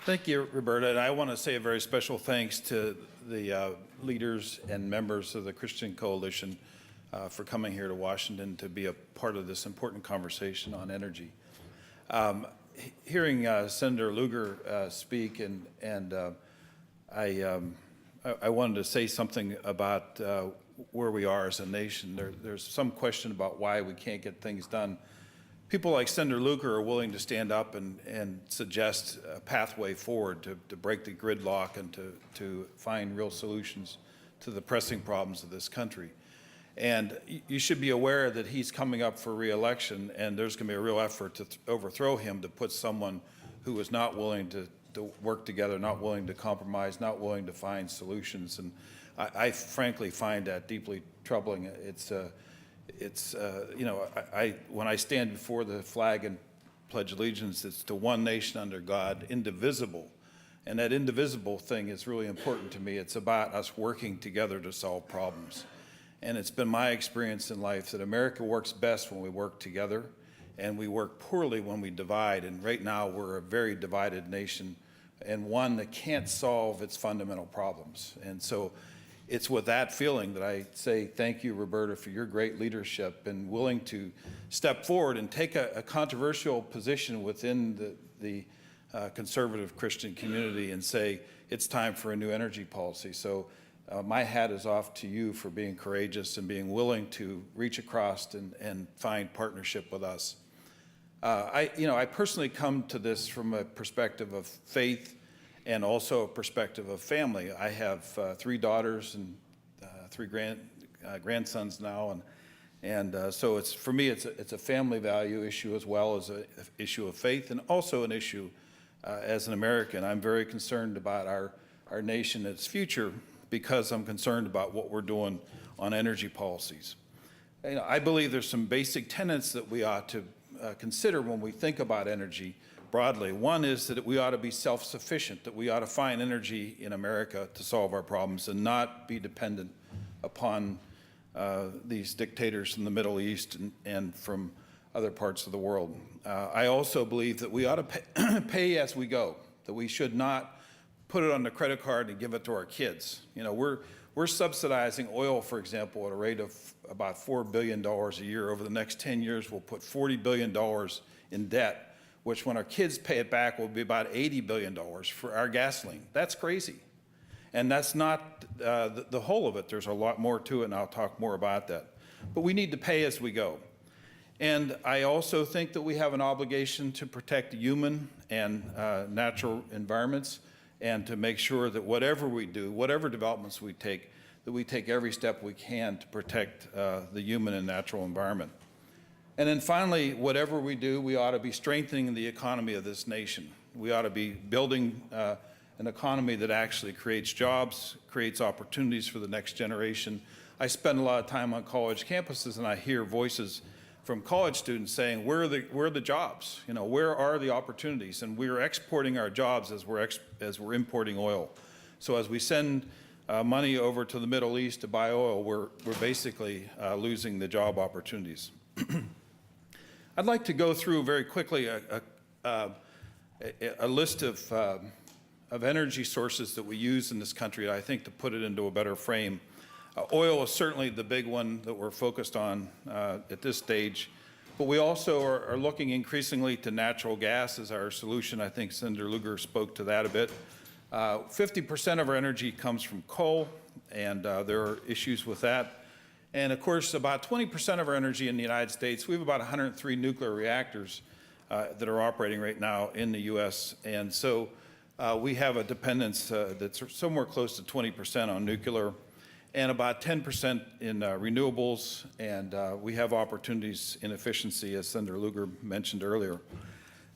Thank you, Roberta. And I want to say a very special thanks to the leaders and members of the Christian Coalition for coming here to Washington to be a part of this important conversation on energy. Hearing Senator Lugar speak, and I wanted to say something about where we are as a nation. There's some question about why we can't get things done. People like Senator Lugar are willing to stand up and suggest a pathway forward to break the gridlock and to find real solutions to the pressing problems of this country. And you should be aware that he's coming up for re-election, and there's going to be a real effort to overthrow him, to put someone who is not willing to work together, not willing to compromise, not willing to find solutions. And I frankly find that deeply troubling. When I stand before the flag and pledge allegiance, it's to one nation under God, indivisible. And that indivisible thing is really important to me. It's about us working together to solve problems. And it's been my experience in life that America works best when we work together, and we work poorly when we divide. And right now we're a very divided nation, and one that can't solve its fundamental problems. And so it's with that feeling that I say thank you, Roberta, for your great leadership and willing to step forward and take a controversial position within the conservative Christian community and say it's time for a new energy policy. So my hat is off to you for being courageous and being willing to reach across and find partnership with us. I personally come to this from a perspective of faith and also a perspective of family. I have 3 daughters and 3 grandsons now, and so for me it's a family value issue as well as an issue of faith, and also an issue as an American. I'm very concerned about our nation and its future because I'm concerned about what we're doing on energy policies. I believe there's some basic tenets that we ought to consider when we think about energy broadly. One is that we ought to be self-sufficient, that we ought to find energy in America to solve our problems and not be dependent upon these dictators from the Middle East and from other parts of the world. I also believe that we ought to pay as we go, that we should not put it on the credit card and give it to our kids. We're subsidizing oil, for example, at a rate of about $4 billion a year. Over the next 10 years, we'll put $40 billion in debt, which when our kids pay it back will be about $80 billion for our gasoline. That's crazy. And that's not the whole of it. There's a lot more to it, and I'll talk more about that. But we need to pay as we go. And I also think that we have an obligation to protect human and natural environments, and to make sure that whatever we do, whatever developments we take, that we take every step we can to protect the human and natural environment. And then finally, whatever we do, we ought to be strengthening the economy of this nation. We ought to be building an economy that actually creates jobs, creates opportunities for the next generation. I spend a lot of time on college campuses, and I hear voices from college students saying, where are the jobs? Where are the opportunities? And we're exporting our jobs as we're importing oil. So as we send money over to the Middle East to buy oil, we're basically losing the job opportunities. I'd like to go through very quickly a list of energy sources that we use in this country, I think, to put it into a better frame. Oil is certainly the big one that we're focused on at this stage, but we also are looking increasingly to natural gas as our solution. I think Senator Lugar spoke to that a bit. 50% of our energy comes from coal, and there are issues with that. And of course, about 20% of our energy in the United States, we have about 103 nuclear reactors that are operating right now in the U.S., and so we have a dependence that's somewhere close to 20% on nuclear, and about 10% in renewables, and we have opportunities in efficiency, as Senator Lugar mentioned earlier.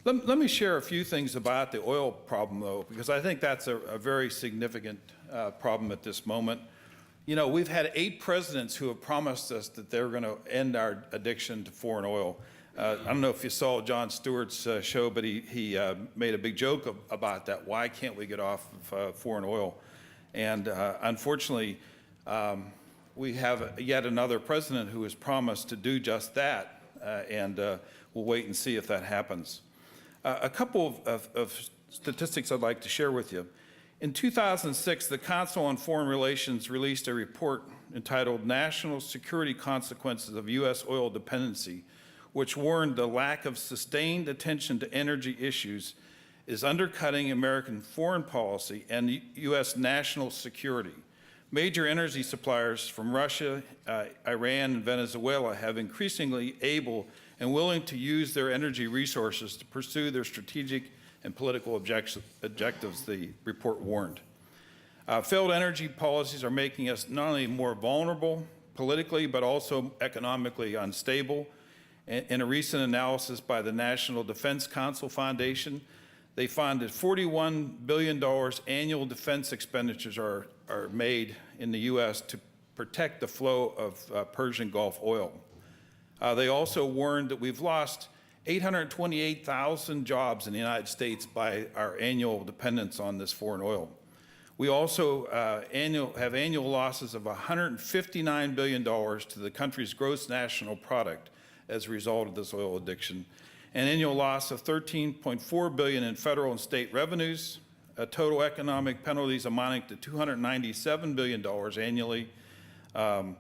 Let me share a few things about the oil problem, though, because I think that's a very significant problem at this moment. We've had 8 presidents who have promised us that they're going to end our addiction to foreign oil. I don't know if you saw Jon Stewart's show, but he made a big joke about that. Why can't we get off of foreign oil? And unfortunately, we have yet another president who has promised to do just that, and we'll wait and see if that happens. A couple of statistics I'd like to share with you. In 2006, the Council on Foreign Relations released a report entitled National Security Consequences of U.S. Oil Dependency, which warned the lack of sustained attention to energy issues is undercutting American foreign policy and U.S. national security. Major energy suppliers from Russia, Iran, and Venezuela have increasingly able and willing to use their energy resources to pursue their strategic and political objectives, the report warned. Failed energy policies are making us not only more vulnerable politically, but also economically unstable. In a recent analysis by the National Defense Council Foundation, they found that $41 billion annual defense expenditures are made in the U.S. to protect the flow of Persian Gulf oil. They also warned that we've lost 828,000 jobs in the United States by our annual dependence on this foreign oil. We also have annual losses of $159 billion to the country's gross national product as a result of this oil addiction, an annual loss of $13.4 billion in federal and state revenues, total economic penalties amounting to $297 billion annually. I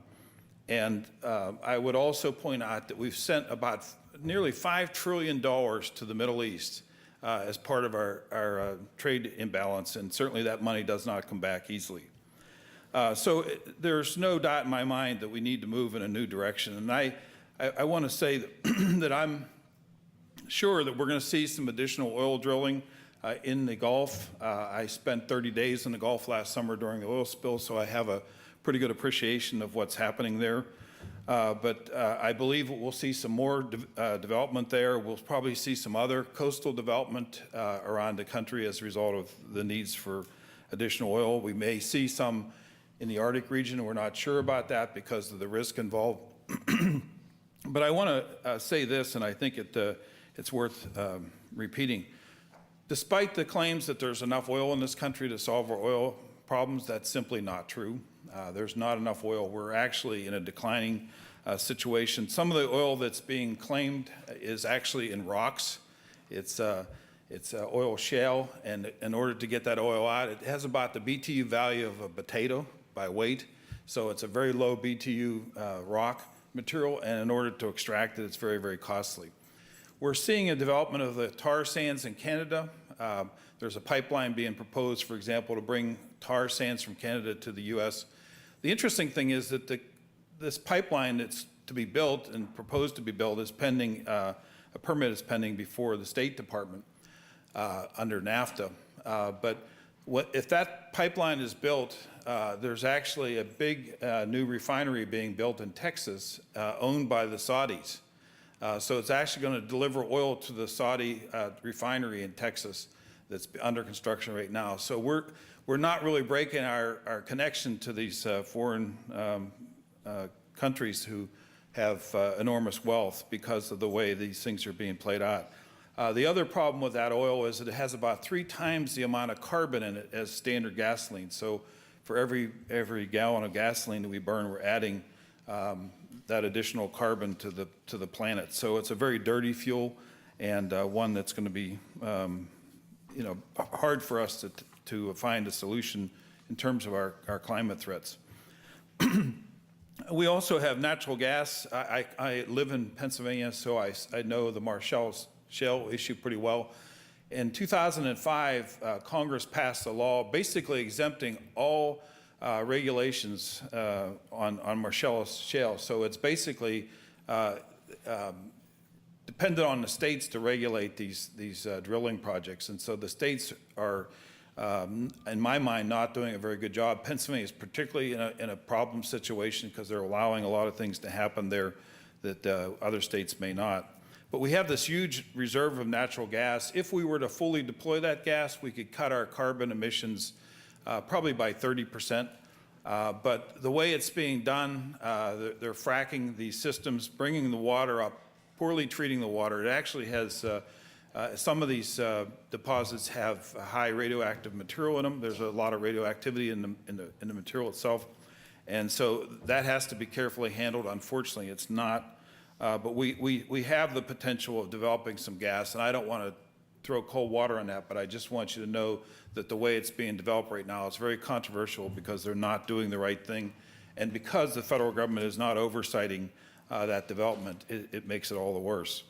would also point out that we've sent about nearly $5 trillion to the Middle East as part of our trade imbalance, and certainly that money does not come back easily. So there's no doubt in my mind that we need to move in a new direction. And I want to say that I'm sure that we're going to see some additional oil drilling in the Gulf. I spent 30 days in the Gulf last summer during the oil spill, so I have a pretty good appreciation of what's happening there. But I believe we'll see some more development there. We'll probably see some other coastal development around the country as a result of the needs for additional oil. We may see some in the Arctic region. We're not sure about that because of the risk involved. But I want to say this, and I think it's worth repeating. Despite the claims that there's enough oil in this country to solve our oil problems, that's simply not true. There's not enough oil. We're actually in a declining situation. Some of the oil that's being claimed is actually in rocks. It's oil shale, and in order to get that oil out, it has about the BTU value of a potato by weight. So it's a very low BTU rock material, and in order to extract it, it's very, very costly. We're seeing a development of the tar sands in Canada. There's a pipeline being proposed, for example, to bring tar sands from Canada to the U.S. The interesting thing is that this pipeline that's to be built and proposed to be built is pending, a permit is pending before the State Department under NAFTA. But if that pipeline is built, there's actually a big new refinery being built in Texas owned by the Saudis. So it's actually going to deliver oil to the Saudi refinery in Texas that's under construction right now. So we're not really breaking our connection to these foreign countries who have enormous wealth because of the way these things are being played out. The other problem with that oil is that it has about 3 times the amount of carbon in it as standard gasoline. So for every gallon of gasoline that we burn, we're adding that additional carbon to the planet. So it's a very dirty fuel, and one that's going to be hard for us to find a solution in terms of our climate threats. We also have natural gas. I live in Pennsylvania, so I know the Marcellus Shale issue pretty well. In 2005, Congress passed a law basically exempting all regulations on Marcellus Shale. So it's basically dependent on the states to regulate these drilling projects. And so the states are, in my mind, not doing a very good job. Pennsylvania is particularly in a problem situation because they're allowing a lot of things to happen there that other states may not. But we have this huge reserve of natural gas. If we were to fully deploy that gas, we could cut our carbon emissions probably by 30%. But the way it's being done, they're fracking these systems, bringing the water up, poorly treating the water. It actually has, some of these deposits have high radioactive material in them. There's a lot of radioactivity in the material itself. And so that has to be carefully handled. Unfortunately, it's not. But we have the potential of developing some gas, and I don't want to throw cold water on that, but I just want you to know that the way it's being developed right now is very controversial because they're not doing the right thing. And because the federal government is not oversighting that development, it makes it all the worse.